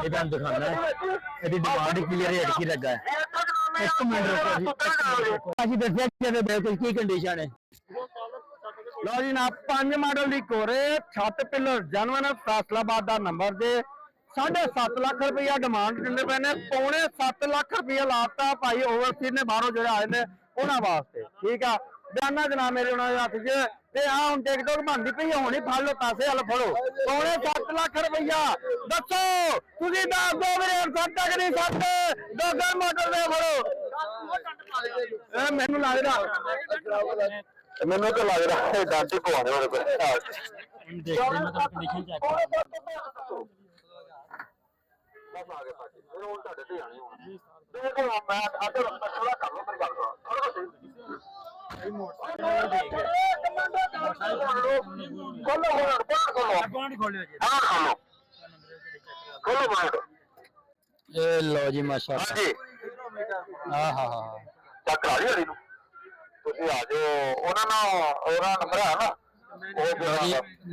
ਇਹ ਤੁਹਾਨੂੰ ਦਿਖਾਣਾ ਹੈ ਇਹਦੀ ਡਿਮਾਂਡ ਕੀ ਹੈ, ਰੇਟ ਕੀ ਲੱਗਾ ਹੈ। ਇੱਕ ਮਿੰਟ ਰੁਕੋ ਅਸੀਂ ਦੱਸਿਆ ਕਿ ਇਹਦੇ ਬਿਲਕੁਲ ਕੀ ਕੰਡੀਸ਼ਨ ਹੈ। ਲਓ ਜੀ ਨਾ 5 ਮਾਡਲ ਦੀ ਕੋਰੇ 7 ਪਿਲਰ ਜਨਵਨ ਫੈਸਲਾਬਾਦ ਦਾ ਨੰਬਰ ਦੇ 7.5 ਲੱਖ ਰੁਪਇਆ ਡਿਮਾਂਡ ਦਿੰਦੇ ਪਏ ਨੇ। ਪੌਣੇ 7 ਲੱਖ ਰੁਪਇਆ ਲਾਤਾ ਭਾਈ ਓਵਰਸੀਜ਼ ਨੇ ਬਾਹਰੋਂ ਜਿਹੜੇ ਆਏ ਨੇ ਉਹਨਾਂ ਵਾਸਤੇ। ਠੀਕ ਆ ਬਿਆਨਾ ਜਨਾਬ ਮੇਰੇ ਉਹਨਾਂ ਦੇ ਹੱਥ 'ਚ ਤੇ ਆ ਹੁਣ ਟਿਕਟੋਕ ਬਣਦੀ ਪਈ ਹੁਣੀ ਫੜ ਲਓ ਪੈਸੇ ਹਲ ਫੜੋ। ਪੌਣੇ 7 ਲੱਖ ਰੁਪਇਆ ਦੱਸੋ ਤੁਸੀਂ ਦੱਸ ਦੋ ਵੀਰੇ 7 ਤੱਕ ਨਹੀਂ 7 2 ਮਾਡਲ ਦੇ ਫੜੋ। ਮੈਨੂੰ ਲੱਗਦਾ ਮੈਨੂੰ ਤਾਂ ਲੱਗ ਰਿਹਾ ਹੈ ਡਾਂਟੇ ਪਵਾਉਣੇ ਵਾਲੇ ਕੋਲ ਦੇਖਦੇ ਮਤਲਬ ਕੰਡੀਸ਼ਨ ਚੈੱਕ ਬਸ ਆ ਗਏ ਭਾਜੀ ਫਿਰ ਹੁਣ ਤੁਹਾਡੇ ਤੇ ਆਣੀ ਹੁਣ ਦੇਖੋ ਮੈਂ ਅਦਰ ਥੋੜਾ ਕਰ ਲਓ ਫਿਰ ਗੱਲ ਥੋੜਾ ਸਹੀ ਮੋਟਰਸਾਈਕਲ ਦੇਖ ਖੋਲੋ ਖੋਲੋ ਜੀ ਹਾਂ ਖੋਲੋ ਮਾਰ ਇਹ ਲੋ ਜੀ ਮਾਸ਼ਾਅੱਲਾ ਹਾਂਜੀ ਹਾਂ ਚੱਕ ਲਾ ਲਈ ਨੂੰ ਤੁਸੀਂ ਆ ਜਾਓ ਉਹਨਾਂ ਨਾਲ ਉਹਦਾ ਨੰਬਰ ਹੈ ਨਾ ਉਹ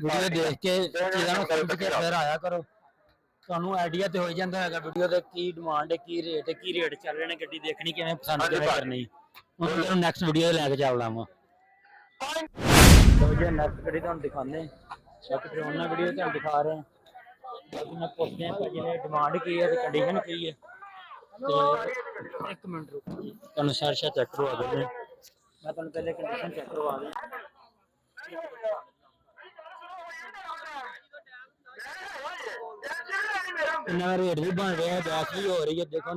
ਵੀਡੀਓ ਦੇਖ ਕੇ ਚੀਜ਼ਾਂ ਨੂੰ ਸਮਝ ਕੇ ਫਿਰ ਆਇਆ ਕਰੋ। ਤੁਹਾਨੂੰ ਆਈਡੀਆ ਤੇ ਹੋ ਜਾਂਦਾ ਹੈਗਾ ਵੀਡੀਓ ਦੇ ਕੀ ਡਿਮਾਂਡ ਹੈ ਕੀ ਰੇਟ ਚੱਲ ਰਹੇ ਨੇ ਗੱਡੀ ਦੇਖਣੀ ਕਿਵੇਂ ਪਸੰਦ ਕਿਵੇਂ ਕਰਨੀ। ਹੁਣ ਤੁਹਾਨੂੰ ਨੈਕਸਟ ਵੀਡੀਓ ਲੈ ਕੇ ਚੱਲਦਾ ਵਾਂ। ਲੋ ਜੀ ਨੈਕਸਟ ਗੱਡੀ ਤੁਹਾਨੂੰ ਦਿਖਾਉਂਦੇ ਇੱਕ ਫਿਰ ਉਹਨਾਂ ਵੀਡੀਓ ਤੁਹਾਨੂੰ ਦਿਖਾ ਰਹੇ ਹਾਂ। ਮੈਂ ਪੁੱਛਦੇ ਹਾਂ ਭਾਜੀ ਨੇ ਡਿਮਾਂਡ ਕੀ ਹੈ ਤੇ ਕੰਡੀਸ਼ਨ ਕੀ ਹੈ ਤੇ ਇੱਕ ਮਿੰਟ ਰੁਕੋ ਜੀ ਤੁਹਾਨੂੰ ਸ਼ਾਰਸ਼ਾ ਚੈੱਕ ਕਰਵਾ ਦਿੰਦੇ ਮੈਂ ਤੁਹਾਨੂੰ ਪਹਿਲੇ ਕੰਡੀਸ਼ਨ ਚੈੱਕ ਕਰਵਾ ਦਾਂ। ਇਹਨਾਂ ਰੇਟ ਵੀ ਬਣ ਰਿਹਾ ਬੈਸ ਵੀ ਹੋ ਰਹੀ ਹੈ ਦੇਖੋ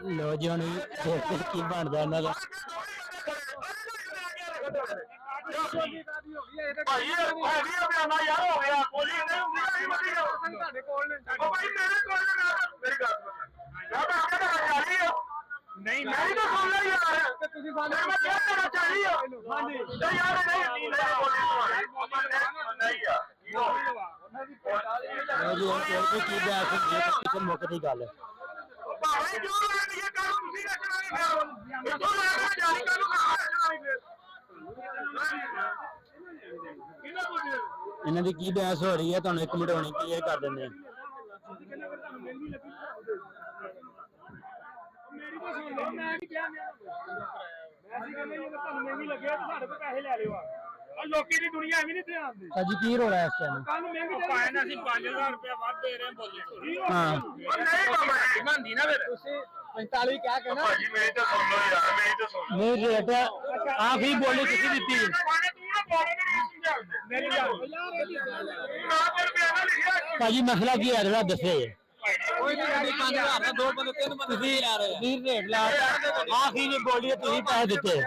ਲੋ ਜੀ ਹੁਣ ਕੀ ਬਣਦਾ ਇਹਨਾਂ ਦਾ। ਭਾਈ ਇਹ ਹੋ ਗਿਆ ਬਿਆਨਾ ਯਾਰ ਹੋ ਗਿਆ ਕੋਈ ਨਹੀਂ ਤੁਹਾਡੇ ਕੋਲ ਨੇ ਉਹ ਭਾਈ ਮੇਰੇ ਕੋਲ ਮੇਰੀ ਗੱਲ ਯਾਰ ਮੈਂ ਕਹਿੰਦਾ ਚਾਹੀ ਆ ਨਹੀਂ ਮੈਂ ਤਾਂ ਸੁਣ ਲਿਆ ਯਾਰ ਤੇ ਤੁਸੀਂ ਸਾਨੂੰ ਮੈਂ ਕਿਹਾ ਤੇਰਾ ਚਾਹੀ ਆ ਹਾਂਜੀ ਨਹੀਂ ਯਾਰ ਨਹੀਂ ਨਹੀਂ ਯਾਰ ਜੀ ਉਹ ਕੀ ਬਾਤ ਹੈ ਕਿਤੇ ਮੁੱਕ ਦੀ ਗੱਲ ਭਾਵੇਂ ਜੋ ਲੱਗੀ ਇਹ ਕੰਮ ਤੁਸੀਂ ਰੱਖਣਾ ਨਹੀਂ ਫਿਰ ਉਹ ਲੱਗਾ ਜਾਰੀ ਕਰ ਇਹਨਾਂ ਦੀ ਕੀ ਬਹਿਸ ਹੋ ਰਹੀ ਹੈ ਤੁਹਾਨੂੰ ਇੱਕ ਮਿੰਟ ਹੋਣੀ ਕਲੀਅਰ ਕਰ ਦਿੰਦੇ ਆ। ਮੇਰੀ ਤਾਂ ਸੁਣ ਲਓ ਮੈਂ ਕੀ ਕਿਹਾ ਮੈਂ ਅਸੀਂ ਕਹਿੰਦੇ ਜੇ ਤੁਹਾਨੂੰ ਮਹਿੰਗੀ ਲੱਗੇ ਤਾਂ ਸਾਡੇ ਕੋਲ ਪੈਸੇ ਲੈ ਲਿਓ ਆ ਲੋਕੀ ਦੀ ਦੁਨੀਆ ਐਵੇਂ ਨਹੀਂ ਧਿਆਨ ਦੇ। ਜੀ ਕੀ ਰੋਲਾ ਇਸ ਟਾਈਮ ਕੱਲ ਮਹਿੰਗੀ ਪਾਏ ਨਾ ਅਸੀਂ 5000 ਰੁਪਏ ਵੱਧ ਦੇ ਰਹੇ ਬੋਲੇ ਹਾਂ ਨਹੀਂ ਬਾਬਾ ਮੰਦੀ ਨਾ ਫਿਰ ਤੁਸੀਂ 45 ਕਿਆ ਕਹਿਣਾ ਭਾਜੀ ਮੇਰੀ ਤਾਂ ਸੁਣ ਲਓ ਯਾਰ ਮੇਰੀ ਤਾਂ ਸੁਣ ਲਓ ਨਹੀਂ ਰੇਟ ਆਖਰੀ ਬੋਲੀ ਤੁਸੀਂ ਦਿੱਤੀ ਮੇਰੀ ਭਾਜੀ ਮਸਲਾ ਕੀ ਹੈ ਜਿਹੜਾ ਦੱਸੇ ਕੋਈ ਨਹੀਂ 5000 ਦਾ 2 ਬੰਦੇ 3 ਬੰਦੇ ਤੁਸੀਂ ਯਾਰ ਵੀਰ ਰੇਟ ਲਾ ਆਖਰੀ ਨੇ ਬੋਲੀ ਤੁਸੀਂ ਪੈਸੇ ਦਿੱਤੇ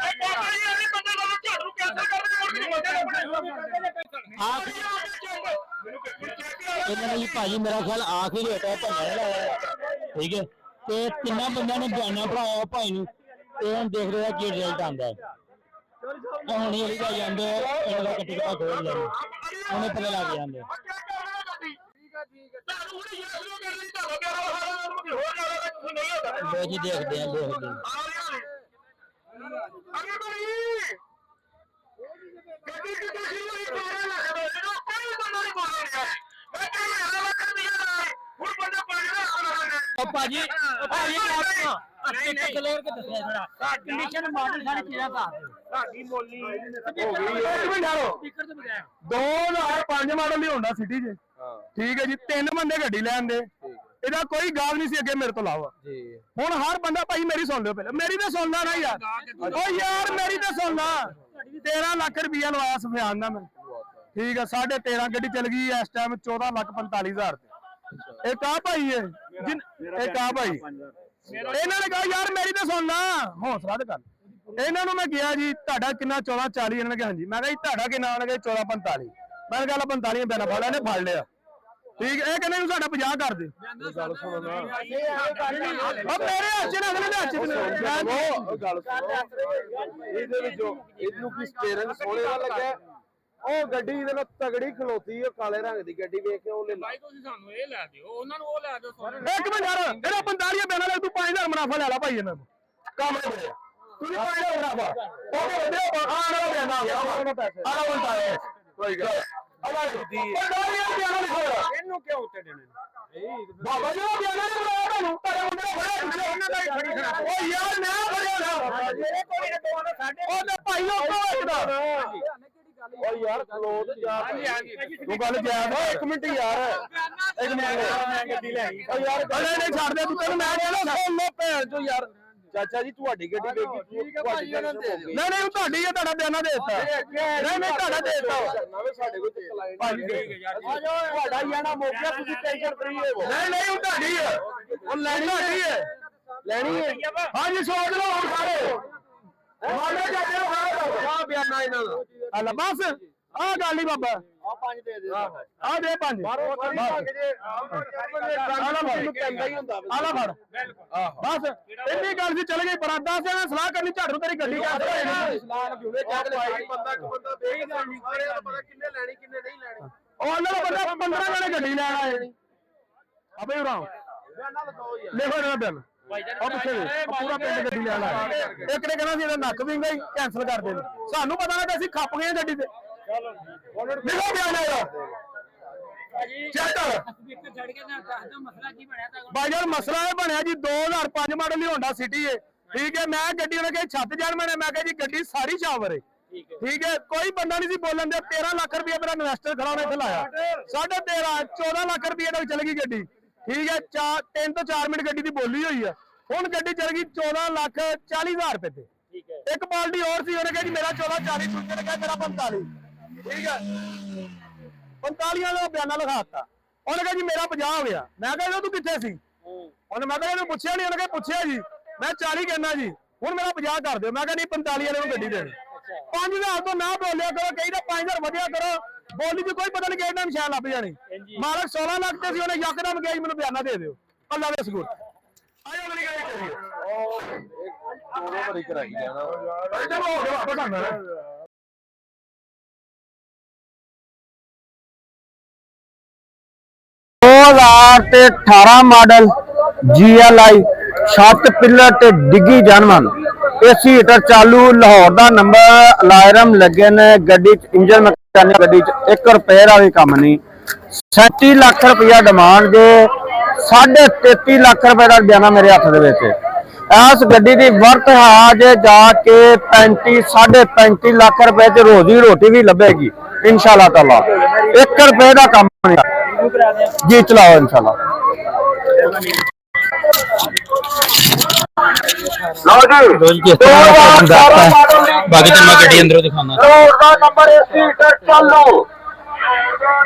ਇਹਨਾਂ ਨੇ ਭਾਜੀ ਮੇਰਾ ਖਿਆਲ ਆਖਰੀ ਰੇਟ ਹੈ ਠੀਕ ਹੈ ਤੇ ਤਿੰਨਾਂ ਬੰਦਿਆਂ ਨੇ ਬਿਆਨਾ ਭਰਾਇਆ ਭਾਈ ਨੂੰ ਤੇ ਹੁਣ ਦੇਖ ਰਿਹਾ ਕੀ ਰਿਜ਼ਲਟ ਆਉਂਦਾ ਹੈ। ਹੁਣ ਇਹ ਜਾ ਜਾਂਦੇ ਇਹਨਾਂ ਦਾ ਟਿਕਟਾਂ ਖੋਲ ਲੈਂਦੇ ਉਹਨੇ ਪਤਾ ਲੱਗ ਜਾਂਦੇ। ਜੀ ਦੇਖਦੇ ਆ ਭਾਜੀ ਕਲੀਅਰ ਕੇ ਦੱਸਿਆ ਥੋੜਾ ਕੰਡੀਸ਼ਨ ਮਾਡਲ ਸਾਡੀ ਕਿਹੜਾ ਦਾ ਸਾਡੀ ਮੋਲੀ ਹੋ ਗਈ 2005 ਮਾਡਲ ਦੀ ਹੋਂਡਾ ਸਿਟੀ ਜੇ ਠੀਕ ਹੈ ਜੀ 3 ਬੰਦੇ ਗੱਡੀ ਲੈਣ ਦੇ ਇਹਦਾ ਕੋਈ ਗਾਲ ਨਹੀਂ ਸੀ ਅੱਗੇ ਮੇਰੇ ਤੋਂ ਇਲਾਵਾ ਜੀ। ਹੁਣ ਹਰ ਬੰਦਾ ਭਾਈ ਮੇਰੀ ਸੁਣ ਲਿਓ ਪਹਿਲਾਂ ਮੇਰੀ ਤਾਂ ਸੁਣਦਾ ਨਾ ਯਾਰ ਓ ਯਾਰ ਮੇਰੀ ਤਾਂ ਸੁਣਦਾ 13 ਲੱਖ ਰੁਪਇਆ ਲਵਾਇਆ ਸਫਿਆਨ ਦਾ ਮੈਂ ਠੀਕ ਹੈ 13.5 ਗੱਡੀ ਚੱਲ ਗਈ ਇਸ ਟਾਈਮ 14,45,000 ਤੇ ਇੱਕ ਆ ਭਾਈ ਹੈ ਇੱਕ ਆ ਭਾਈ ਇਹਨਾਂ ਨੇ ਕਹਾ ਯਾਰ ਮੇਰੀ ਤਾਂ ਸੁਣ ਲਾ ਹੌਸਲਾ ਤੇ ਕਰ ਇਹਨਾਂ ਨੂੰ ਮੈਂ ਕਿਹਾ ਜੀ ਤੁਹਾਡਾ ਕਿੰਨਾ 1440 ਇਹਨਾਂ ਨੇ ਕਿਹਾ ਹਾਂਜੀ ਮੈਂ ਕਿਹਾ ਜੀ ਤੁਹਾਡਾ ਕਿੰਨਾ ਉਹਨਾਂ ਨੇ 1445 ਮੈਂ ਕਿਹਾ 45 ਬਿਨਾ ਫੜ ਲਿਆ ਨੇ ਫੜ ਲਿਆ ਠੀਕ ਇਹ ਕਹਿੰਦੇ ਨੂੰ ਸਾਡਾ 50 ਕਰ ਦੇ ਗੱਲ ਸੁਣੋ ਨਾ ਉਹ ਮੇਰੇ ਹੱਥ ਚ ਅਗਲੇ ਦੇ ਹੱਥ ਚ ਗੱਲ ਇਹਦੇ ਵਿੱਚ ਇਹਨੂੰ ਕੀ ਸਟੀਅਰਿੰਗ ਸੋਹਣੇ ਨਾਲ ਲੱਗਾ ਉਹ ਗੱਡੀ ਇਹਦੇ ਨਾਲ ਤਗੜੀ ਖਲੋਤੀ ਉਹ ਕਾਲੇ ਰੰਗ ਦੀ ਗੱਡੀ ਵੇਖ ਕੇ ਉਹ ਲੈ ਭਾਈ ਤੁਸੀਂ ਸਾਨੂੰ ਇਹ ਲੈ ਦਿਓ ਉਹਨਾਂ ਨੂੰ ਉਹ ਲੈ ਦਿਓ ਇੱਕ ਮਿੰਟ ਯਾਰ ਇਹਦਾ 45 ਬਿਨਾ ਲੈ ਤੂੰ 5000 ਮੁਨਾਫਾ ਲੈ ਲੈ ਭਾਈ ਇਹਨਾਂ ਨੂੰ ਕੰਮ ਨਹੀਂ ਤੁਸੀਂ ਪਾਣੀ ਦਾ ਬਰਾਬਰ ਉਹਦੇ ਬੰਦੇ ਆਣਾ ਪੈਂਦਾ ਆਣਾ ਬੰਦਾ ਹੈ ਕੋਈ ਗੱਲ ਇਹਨੂੰ ਕਿਉਂ ਉੱਤੇ ਦੇਣੇ ਬਾਬਾ ਜੀ ਉਹ ਬਿਆਨਾ ਨਹੀਂ ਬਣਾਇਆ ਤੁਹਾਨੂੰ ਪਰ ਉਹਨੇ ਫੜਿਆ ਉਹਨਾਂ ਦਾ ਹੀ ਖੜੀ ਖੜਾ ਉਹ ਯਾਰ ਨਾ ਫੜਿਆ ਨਾ ਮੇਰੇ ਕੋਈ ਨਾ ਦੋਵਾਂ ਸਾਡੇ ਉਹ ਤੇ ਭਾਈ ਉਹ ਇੱਕਦਾ ਉਹ ਯਾਰ ਖਲੋਦ ਜਾ ਤੂੰ ਗੱਲ ਜਾਇਜ਼ ਓ 1 ਮਿੰਟ ਯਾਰ 1 ਮਿੰਟ ਮੈਂ ਗੱਡੀ ਲੈ ਆਈ ਓ ਯਾਰ ਨਹੀਂ ਛੱਡ ਦੇ ਤੂੰ ਤੈਨੂੰ ਮੈਂ ਕਹਿੰਦਾ ਸੁਣ ਲੋ ਭੈਣ ਚੋ ਯਾਰ ਚਾਚਾ ਜੀ ਤੁਹਾਡੀ ਗੱਡੀ ਵੇਖੀ ਠੀਕ ਹੈ ਭਾਈ ਉਹਨਾਂ ਦੇ ਨਹੀਂ ਨਹੀਂ ਤੁਹਾਡੀ ਹੈ ਤੁਹਾਡਾ ਬਿਆਨਾ ਦੇ ਦਿੱਤਾ ਨਹੀਂ ਨਹੀਂ ਤੁਹਾਡਾ ਦੇ ਦਿੱਤਾ ਨਵੇਂ ਸਾਡੇ ਕੋਲ ਭਾਈ ਤੁਹਾਡਾ ਹੀ ਆਣਾ ਮੌਕਾ ਤੁਸੀਂ ਟੈਨਸ਼ਨ ਫਰੀ ਹੋ ਨਹੀਂ ਨਹੀਂ ਉਹ ਤੁਹਾਡੀ ਹੈ ਉਹ ਲੈਣੀ ਹੈ ਹਾਂਜੀ ਸੋਚ ਲਓ ਹੁਣ ਸਾਰੇ ਮਾਲੇ ਚਾਚੇ ਨੂੰ ਖਾ ਬਿਆਨਾ ਇਹਨਾਂ ਦਾ ਹਲਾ ਬਸ ਆ ਗੱਲ ਨਹੀਂ ਬਾਬਾ ਆ 5 ਦੇ ਦੇ ਆ ਦੇ 5 ਆਲਾ ਫੜ ਬਸ ਇੰਨੀ ਗੱਲ ਸੀ ਚਲੇ ਗਈ ਪਰ 10 ਜਣੇ ਸਲਾਹ ਕਰਨੀ ਝਾੜੂ ਤੇਰੀ ਗੱਡੀ ਕਰ ਸਲਾਹ ਕਿਉਂ ਬੰਦਾ ਵੇਖਦਾ ਨਹੀਂ ਪਤਾ ਕਿੰਨੇ ਲੈਣੀ ਕਿੰਨੇ ਨਹੀਂ ਲੈਣੀ ਉਹ ਉਹਨਾਂ ਦਾ ਬੰਦਾ 15 ਜਣੇ ਗੱਡੀ ਲੈਣ ਆਏ ਅਬੇ ਉਰਾਂ ਲਿਖੋ ਇਹਨਾਂ ਬਿੱਲ ਉਹ ਪਿੱਛੇ ਪੂਰਾ ਪਿੰਡ ਗੱਡੀ ਲੈਣ ਆਇਆ ਇੱਕ ਨੇ ਕਹਿੰਦਾ ਸੀ ਇਹਦਾ ਨੱਕ ਵਿੰਗਾ ਹੀ ਕੈਂਸਲ ਕਰ ਦੇ ਸਾਨੂੰ ਪਤਾ ਲੱਗਾ ਅਸੀਂ ਖੱਪ ਗਏ ਗੱਡੀ ਤੇ ਲਿਖੋ ਬਿਆਨ ਆਇਆ ਚੈੱਕ ਭਾਈ ਯਾਰ ਮਸਲਾ ਇਹ ਬਣਿਆ ਜੀ 2005 ਮਾਡਲ ਦੀ ਹੋਂਡਾ ਸਿਟੀ ਹੈ ਠੀਕ ਹੈ ਮੈਂ ਗੱਡੀ ਉਹਨੇ ਕਹੀ ਛੱਤ ਜਾਣ ਮੈਂ ਕਿਹਾ ਜੀ ਗੱਡੀ ਸਾਰੀ ਸ਼ਾਵਰ ਹੈ ਠੀਕ ਹੈ ਕੋਈ ਬੰਦਾ ਨਹੀਂ ਸੀ ਬੋਲਣ ਦੇ 13 ਲੱਖ ਰੁਪਏ ਮੇਰਾ ਇਨਵੈਸਟਰ ਖੜਾ ਉਹਨੇ ਇੱਥੇ ਲਾਇਆ 13.5 14 ਲੱਖ ਰੁਪਏ ਦਾ ਚਲ ਗਈ ਗੱਡੀ ਠੀਕ ਹੈ 3 ਤੋਂ 4 ਮਿੰਟ ਗੱਡੀ ਦੀ ਬੋਲੀ ਹੋਈ ਆ ਹੁਣ ਗੱਡੀ ਚਲ ਗਈ 14,40,000 ਰੁਪਏ ਤੇ ਇੱਕ ਪਾਰਟੀ ਹੋਰ ਸੀ ਉਹਨੇ ਕਿਹਾ ਜੀ ਮੇਰਾ 14,40 ਦੂਜੇ ਨੇ ਕਿਹਾ ਮੇਰਾ 45 ਠੀਕ ਹੈ 45 ਦਾ ਬਿਆਨਾ ਲਿਖਾਤਾ ਉਹਨੇ ਕਿਹਾ ਜੀ ਮੇਰਾ 50 ਹੋ ਗਿਆ ਮੈਂ ਕਿਹਾ ਤੂੰ ਕਿੱਥੇ ਸੀ ਉਹਨੇ ਮੈਂ ਕਿਹਾ ਇਹਨੂੰ ਪੁੱਛਿਆ ਨਹੀਂ ਉਹਨੇ ਕਿਹਾ ਪੁੱਛਿਆ ਜੀ ਮੈਂ 40 ਕਹਿਣਾ ਜੀ ਹੁਣ ਮੇਰਾ 50 ਕਰ ਦਿਓ ਮੈਂ ਕਿਹਾ ਨਹੀਂ 45 ਵਾਲੇ ਨੂੰ ਗੱਡੀ ਦੇਣੀ 5,000 ਤੋਂ ਨਾ ਬੋਲਿਆ ਕਰੋ ਕਹੀਦਾ 5,000 ਵਧਿਆ ਕਰੋ ਬੋਲੀ ਚ ਕੋਈ ਪਤਾ ਨਹੀਂ ਕਿਹੜਾ ਨਿਸ਼ਾਨ ਲੱਭ ਜਾਣੀ ਮਾਲਕ 16 ਲੱਖ ਤੇ ਸੀ ਉਹਨੇ ਯਕਦਮ ਕਿਹਾ ਜੀ ਮੈਨੂੰ ਬਿਆਨਾ ਦੇ ਦਿਓ ਅੱਲਾ ਦੇ ਸਬੂਤ ਆਇਓ ਅਗਲੀ ਗੱਲ ਕਰੀਏ ਉਹ ਦੋਨੋਂ ਵਾਰੀ ਕਰਾਈ ਜਾਣਾ ਚਲੋ ਹੋ ਗਿਆ ਵਾਪਸ ਆਣਾ 2018 ਮਾਡਲ GLI 7 ਪਿਲਰ ਤੇ ਡਿੱਗੀ ਜਨਮਨ एसी हीटर चालू लाहौर का नंबर अलार्म लगे ने गड्डी इंजन मैकेनिक गड्डी 1 रुपए का भी काम नहीं 37 लाख रुपया डिमांड जे 33.5 लाख रुपए का बयाना मेरे हाथ दे विच इस गड्डी की वर्थ आज जाके 35 लाख रुपए च रोजी रोटी भी लभेगी इंशाल्लाह ताला 1 रुपए का काम नहीं जी चलाओ इंशाल्लाह बाकी तो मैं गड्डी अंदरों दिखाना नंबर एसी हीटर चालू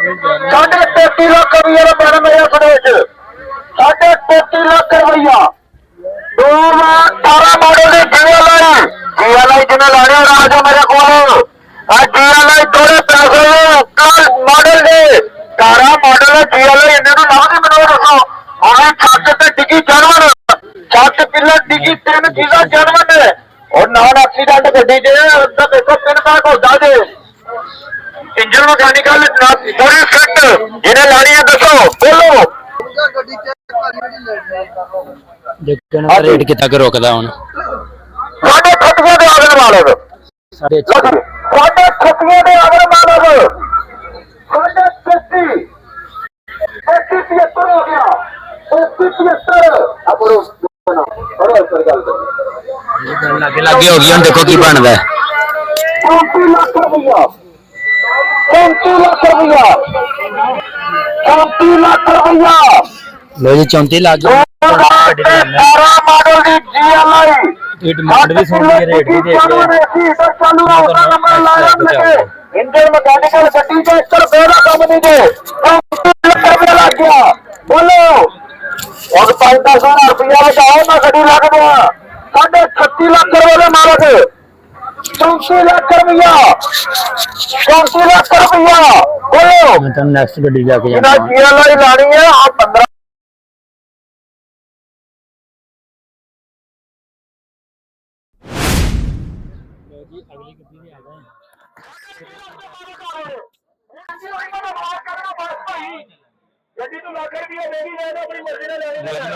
33 लाख रुपया का पैन मेरे खड़े 33 लाख रुपया 2018 मॉडल की GLI जिन्हें लाने राज मेरे को GLI थोड़े पैसे मॉडल ने 18 मॉडल GLI इन्हें नाम नहीं बनाओ दसो हमें छत से डिगी जानवर छत पिलर डिगी 3 चीजा जानवर है और नॉन एक्सीडेंट गड्डी जे देखो 3 पैक होता जे इंजन मैकेनिकल पूरी फिट जिन्हें लानी है दसो बोलो रेट कितना रोकदा हुन साढ़े 36 दे आगर मालक साढ़े 36 दे आगर मालक साढ़े 33 75 हो गया 75 अब लगे लगे हो गई देखो की बनता है 34 लाख रुपया 34 लाख रुपया 34 लाख रुपया लो जी 34 लाख मॉडल की GLI डिमांड भी सुन के रेट भी दे इंजन मैकेनिकल गड्डी का 1 रुपए का काम नहीं दे 35 लाख रुपया लग गया बोलो और 5-10 रुपया बचाओ मैं गड्डी लग गया 36 लाख रुपए मालक 34 लाख रुपया 34 लाख रुपया बोलो मैं तो नेक्स्ट गड्डी जाके GLI लानी है आप 15 ਗੱਡੀ ਤੋਂ ਲੱਖ ਰੁਪਏ ਦੇ ਵੀ ਲੈਣਾ ਆਪਣੀ ਮਰਜ਼ੀ ਨਾਲ ਲੈ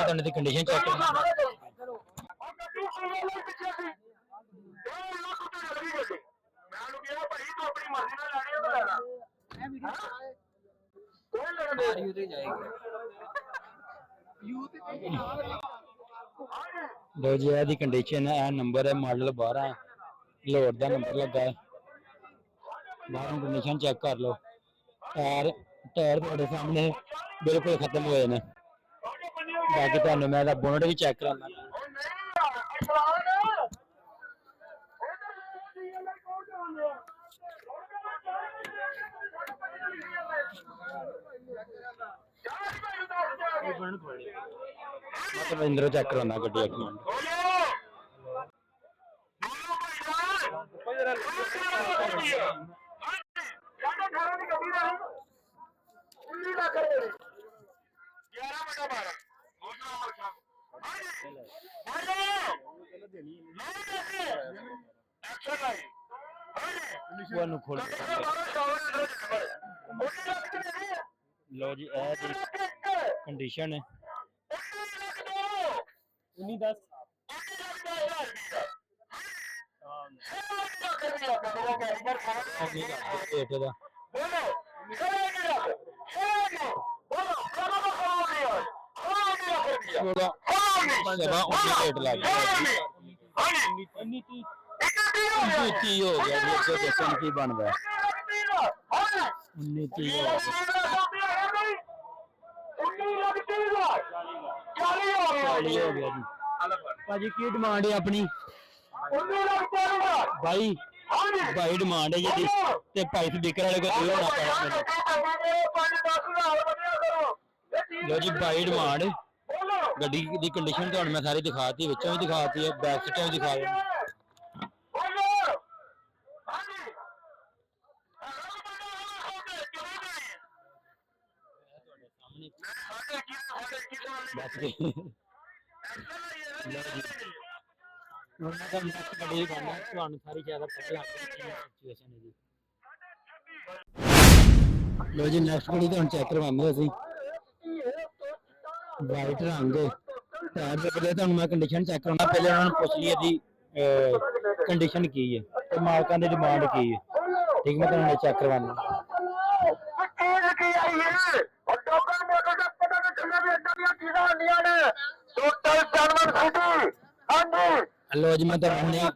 मैं तो कंडीशन चेक करना ਆਪਣੀ ਮਰਜ਼ੀ ਨਾਲ ਲੈਣੀ ਉਹ ਲੈਣਾ ਮੈਂ ਵੀਡੀਓ ਚਲਾਏ ਕੋਈ ਲੈਣਾ ਯੂ ਤੇ ਜਾਏਗੀ ਯੂ ਤੇ ਲੋ ਜੀ ਇਹਦੀ ਕੰਡੀਸ਼ਨ ਹੈ ਨੰਬਰ ਹੈ ਮਾਡਲ 12 ਲੋਡ ਦਾ ਨੰਬਰ ਲੱਗਾ ਹੈ ਬਾਹਰੋਂ ਕੰਡੀਸ਼ਨ ਚੈੱਕ ਕਰ ਲਓ ਟਾਇਰ ਟਾਇਰ ਤੁਹਾਡੇ ਸਾਹਮਣੇ ਬਿਲਕੁਲ ਖਤਮ ਹੋਏ ਨੇ ਬਾਕੀ ਤੁਹਾਨੂੰ ਮੈਂ ਇਹਦਾ ਬੋਨਟ ਵੀ ਚੈੱਕ ਕਰਾਉਣਾ ਮੈਂ ਇੰਦਰੋਂ ਚੈੱਕ ਕਰਾਉਣਾ ਗੱਡੀ ਇੱਕ ਮਿੰਟ ਤੁਹਾਨੂੰ ਖੋਲ ਲੋ ਜੀ ਇਹ ਦੀ ਕੰਡੀਸ਼ਨ ਹੈ 1910 हो गया की बनता है 19 हो गया जी भाजी की डिमांड है अपनी भाई भाई डिमांड है जी ते भाई स्पीकर वाले को होना पाया लो जी भाई डिमांड गड्डी दी कंडीशन तो मैं सारी दिखाती विचों भी दिखाती है बैक सीटें भी दिखा लो जी नैक्सट गड्डी तो चेक करवाने असीं वाइट रंग टायर दे पहले तो मैं कंडीशन चेक कराना पहले उन्होंने पूछ ली दी कंडीशन की है तो मालकां दी डिमांड की है ठीक मैं तुहानू चेक करवाना लो जी मैं तुहानू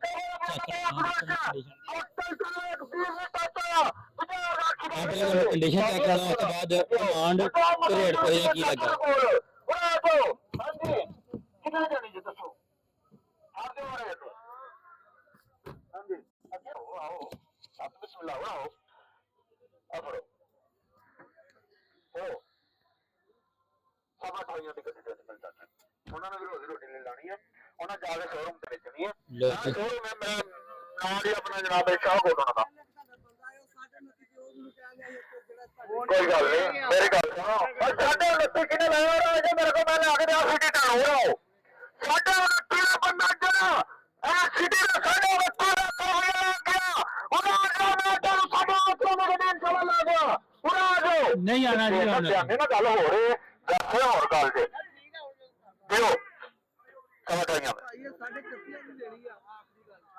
कंडीशन चेक कराना उसके बाद डिमांड रेट कोई की लगा कोई गल नहीं मेरी गल सुनो 29 किने लाया मेरे को मैंने आगे सिटी टाउन हो रहा हो 29 का बंदा जरा सिटी का 29 का गया नहीं आना नहीं आना ना गल हो रही है और गल जे दियो समझाइयां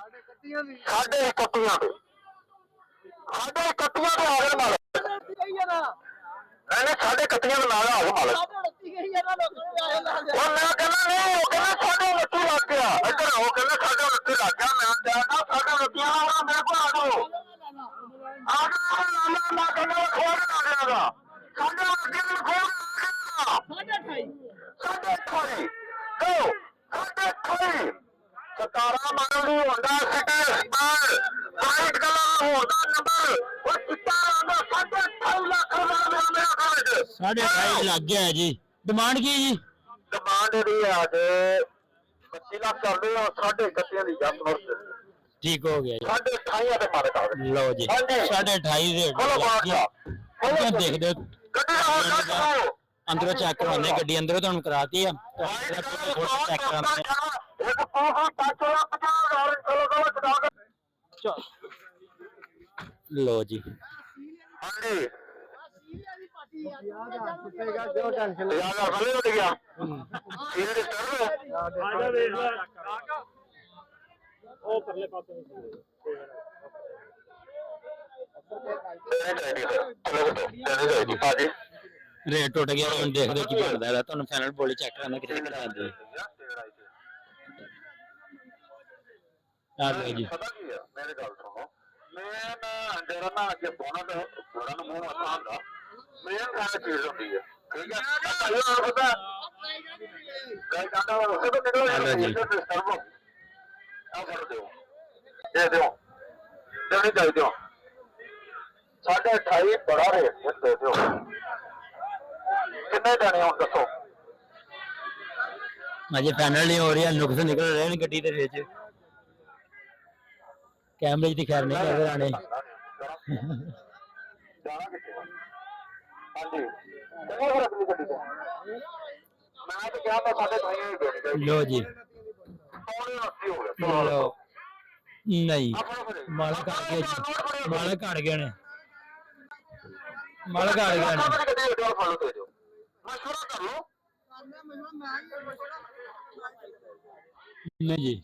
साढ़े कत्तियां भी साढ़े कत्तियां आ गए माल नहीं साढ़े कत्तियां नाल आ गए माल मैं कहना नहीं वो कहना साढ़े 29 लग गया इधर वो कहना साढ़े 29 लग गया मैं कहना साढ़े 29 मेरे को आ जाओ ना कहना खोल ना देगा साढ़े 29 खोल साढ़े 28 दो साढ़े 28 17 मॉडल ਦੀ Honda city white colour Honda number ਉਹ ਚਿੱਟਾ ਆਂਦਾ 28 ਲੱਖ ਰੁਪਏ ਮੇਰਾ ਕਾਗਜ਼ 28.5 ਲੱਗ ਗਿਆ ਜੀ ਡਿਮਾਂਡ ਕੀ ਜੀ ਡਿਮਾਂਡ ਦੀ ਅੱਜ 25 ਲੱਖ ਚੱਲਦੇ ਆ 31.5 ਦੀ ਜੱਟ ਨੋਟ ਠੀਕ ਹੋ ਗਿਆ ਜੀ 28 ਤੇ ਮਾਰੇ ਕਾਗਜ਼ ਲਓ ਜੀ 28.5 ਦੇ ਅੱਗੇ ਦੇਖਦੇ ਅੰਦਰੋਂ ਚੈੱਕ ਕਰਵਾਉਂਦੇ ਗੱਡੀ ਅੰਦਰੋਂ ਤੁਹਾਨੂੰ ਕਰਾਤੀ ਆ ਚੈੱਕ ਕਰਾਉਂਦੇ लो जी ਰੇਟ ਟੁੱਟ ਗਿਆ ਹੁਣ ਦੇਖਦੇ ਕੀ ਬਣਦਾ ਹੈ ਤੁਹਾਨੂੰ ਫਾਈਨਲ ਬੋਲੀ ਚੈੱਕ ਕਰਨਾ ਕਿਤੇ ਕਰਾ ਦੇ ਆ ਲਓ ਜੀ ਪਤਾ ਕੀ ਆ ਮੇਰੀ ਗੱਲ ਸੁਣੋ ਮੈਂ ਨਾ ਜਿਹੜਾ ਨਾ ਅੱਗੇ ਬੋਣਾ ਦਾ ਬੋਣਾ ਨੂੰ ਮੂੰਹ ਮੱਥਾ ਹੁੰਦਾ ਮੇਨ ਗੱਲ ਚੀਜ਼ ਹੁੰਦੀ ਹੈ ਠੀਕ ਹੈ ਭਾਈ ਹੋਰ ਪਤਾ ਗੱਲ ਕਰਦਾ ਵਾ ਉਸੇ ਤੋਂ ਨਿਕਲ ਜੀ ਆ ਫੜ ਦਿਓ ਦੇ ਦਿਓ ਦੇਣੀ ਚਾਹੀਦੀ ਹੋ 28.5 ਬੜਾ ਰੇਟ ਦੇ ਦਿਓ ਕਿੰਨੇ ਦੇਣੇ ਹੁਣ ਦੱਸੋ ਅਜੇ ਫਾਈਨਲ ਨਹੀਂ ਹੋ ਰਿਹਾ ਨੁਕਸ ਨਿਕਲ ਰਹੇ ਨੇ ਗੱਡੀ ਦੇ ਵਿੱਚ ਕੈਮਰੇ 'ਚ ਤੇ ਖੈਰ ਨਹੀਂ ਨਜ਼ਰ ਆਣੇ ਜਾਣਾ ਕਿੱਥੇ ਹਾਂਜੀ ਕਿਹੜਾ ਫਰਕ ਨਹੀਂ ਗੱਡੀ ਦਾ ਮੈਂ ਤਾਂ ਕਿਹਾ ਤਾਂ ਸਾਡੇ ਭਾਈਆਂ ਹੀ ਦੇਣੀ ਚਾਹੀਦੀ ਲੋ ਜੀ ਪੌਣੇ 80 ਹੋ ਗਿਆ ਲੋ ਨਹੀਂ ਮਾਲਕ ਆ ਗਿਆ ਜੀ ਮਾਲਕ ਘੜ ਗਏ ਨੇ ਮਾਲਕ ਘੜ ਗਏ ਨੇ ਗੱਡੀ ਦਾ ਫਾਲੋ ਦੇ ਦਿਓ ਮਸ਼ਵਰਾ ਕਰ ਲਓ ਨਹੀਂ ਜੀ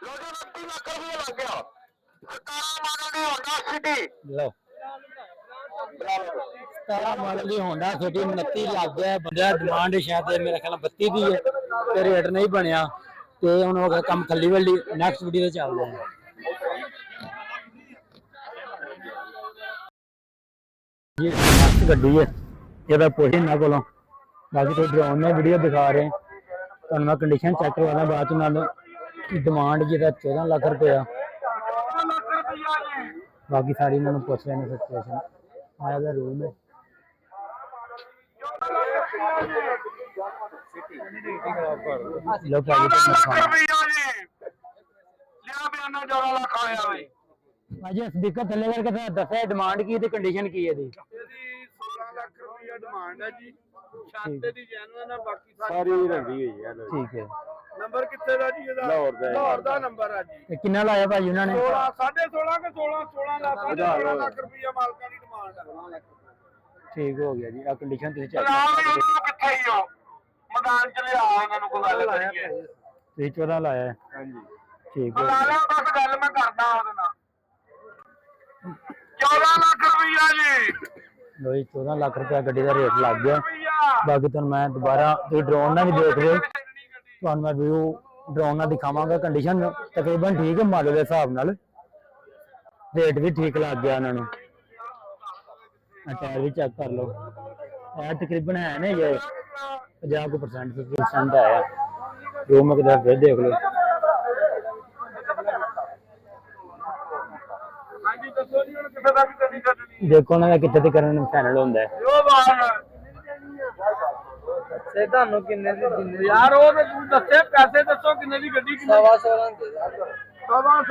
ਲੋ ਜੀ 29 ਲੱਖ ਰੁਪਏ ਲੱਗ ਗਿਆ ਸਰਕਾਰਾਂ ਮਾਡਲ ਦੀ ਹੋਂਡਾ ਸਿਟੀ ਲੋ 17 ਮਾਡਲ ਦੀ ਹੋਂਡਾ ਸਿਟੀ 29 ਲੱਗ ਗਿਆ ਬੰਦਾ ਡਿਮਾਂਡ ਸ਼ਾਇਦ ਮੇਰੇ ਖਿਆਲ 32 ਦੀ ਹੈ ਤੇ ਰੇਟ ਨਹੀਂ ਬਣਿਆ ਤੇ ਹੁਣ ਹੋ ਗਿਆ ਕੰਮ ਖੱਲੀ ਵੱਲੀ ਨੈਕਸਟ ਵੀਡੀਓ ਤੇ ਚੱਲਦੇ ਹਾਂ ये मस्त गड्डी है ये पुछ इन्होंने कोलों बाकी तो ड्रोन में वीडियो दिखा रहे हैं मैं कंडीशन चेक करवाना बाद नाल डिमांड जिहदा 14 लाख रुपया बाकी सारी इन्होंने पूछ रहे हैं सिचुएशन आया रूम है लो अजे स्पीकर थले करके दसा डिमांड की ते कंडीशन की है दी 16 ਲੱਖ ਰੁਪਇਆ ਡਿਮਾਂਡ ਹੈ ਜੀ ਛਾਤੇ ਦੀ ਜੈਨੂਨ ਹੈ ਬਾਕੀ ਸਾਰੀ ਰੰਡੀ ਹੋਈ ਹੈ ठीक है ਨੰਬਰ ਕਿੱਥੇ ਦਾ ਜੀ ਇਹਦਾ ਲਾਹੌਰ ਦਾ ਨੰਬਰ ਹੈ ਜੀ ते किन्ना लाया भाई उन्होंने 16 ਕੇ 16 ਲੱਖ 16 ਲੱਖ ਰੁਪਇਆ ਮਾਲਕਾਂ ਦੀ ਡਿਮਾਂਡ ਹੈ ठीक हो गया जी आ कंडीशन तुसी चेक ਕਿੱਥੇ ਹੀ ਹੋ ਮੈਦਾਨ ਚ ਲਿਆ ਇਹਨਾਂ ਨੂੰ ਕੋਈ ਗੱਲ ਕਰੀਏ तुसी 14 लाया है ਹਾਂਜੀ ठीक है ਲਾ ਲਿਆ ਬਸ ਗੱਲ ਮੈਂ ਕਰਦਾ ਉਹਦੇ ਨਾਲ 14 ਲੱਖ ਰੁਪਇਆ ਜੀ लो जी 14 लाख रुपया गड्डी का रेट लग गया बाकी तुहानू मैं दोबारा तुसीं ड्रोन नाल भी देख रहे तुहानू मैं व्यू ड्रोन नाल दिखावांगा कंडीशन तकरीबन ठीक है मॉडल के हिसाब नाल रेट भी ठीक लग गया उन्होंने टायर भी चेक कर लो टायर तकरीबन है ना ये 50% 50% है रूम में किधर फिर देख लो ਹਾਂਜੀ ਦੱਸੋ ਜੀ ਹੁਣ ਕਿੱਥੇ ਤੱਕ ਗੱਡੀ ਛੱਡਣੀ देखो ना कितने तक फाइनल होंदा है ਉਹ ਬਾਹਰ ਤੇ ਤੁਹਾਨੂੰ ਕਿੰਨੇ ਦੀ ਦਿੰਦੇ ਯਾਰ ਉਹ ਤੇ ਤੂੰ ਦੱਸੇ ਪੈਸੇ ਦੱਸੋ ਕਿੰਨੇ ਦੀ ਗੱਡੀ ਕਿੰਨੇ 16 ਦੀ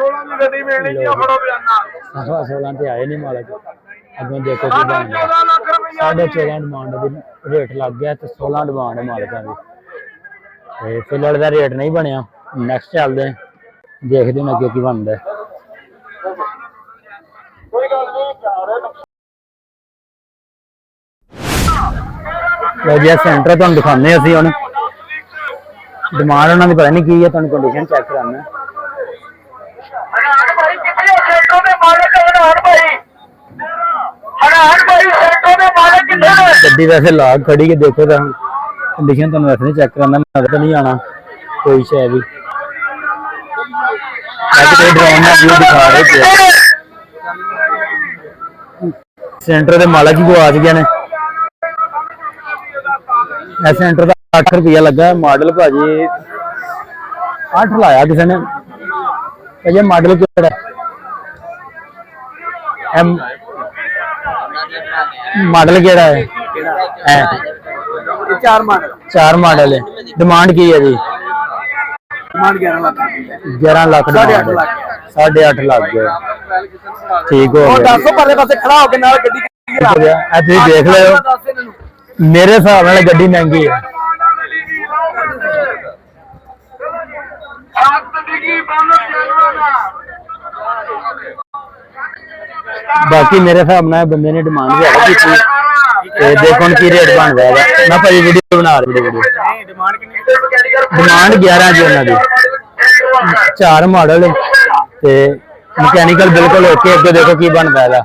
16 ਦੀ ਗੱਡੀ ਮਿਲਣੀ ਜੀ ਫੜੋ ਬਿਆਨਾ 16 ਤੇ ਆਏ नहीं मालक अगों देखो की बन 14 ਲੱਖ ਰੁਪਇਆ 14.5 डिमांड दी रेट लग गया तो 16 डिमांड है मालकां दी ते फिलहाल दा रेट नहीं बनया नेक्स्ट चलदे देखदे हैं अगे की बनदा है ਕੋਈ ਗੱਲ ਨਹੀਂ लो जी सेंटर तुहानू दिखाने असीं हुण डिमांड उन्हां दी पता नहीं की है तुहानू कंडीशन चेक कराना ਹਨਾਨ ਭਾਈ ਕਿੱਥੇ ਹੋ ਸੈਂਟਰ ਦੇ ਮਾਲਕ ਹਨਾਨ ਭਾਈ ਸੈਂਟਰ ਦੇ ਮਾਲਕ ਕਿੱਥੇ ਨੇ गड्डी वैसे लाग खड़ी है देखो तो कंडीशन तुहानू वैसे नहीं चेक कराना मैं तो नहीं आना कोई शय भी कोई ड्रोन नाल व्यू दिखा रहे सेंटर के मालक ही गवाच गए ने सेंटर का 8 रुपया लगा मॉडल भाजी 8 लाया किसी ने ये मॉडल केड़ा मॉडल केड़ा है 4 मॉडल है डिमांड की है जी ਡਿਮਾਂਡ 11 लाख 8.5 लाख गए ठीक हो गया ਦੱਸੋ ਪਰਲੇ ਪਾਸੇ ਖੜਾ ਹੋ ਕੇ ਨਾਲ ਗੱਡੀ हो गया तुम देख लो मेरे हिसाब नाल गड्डी महंगी है बाकी मेरे हिसाब नाल बंदे ने डिमांड ज्यादा की थी देखो की रेट बन रहा है मैं भाई वीडियो बना रही वीडियो डिमांड 11 जी उन्होंने 4 मॉडल ते मैकेनिकल बिल्कुल ओके अगे देखो की बनता है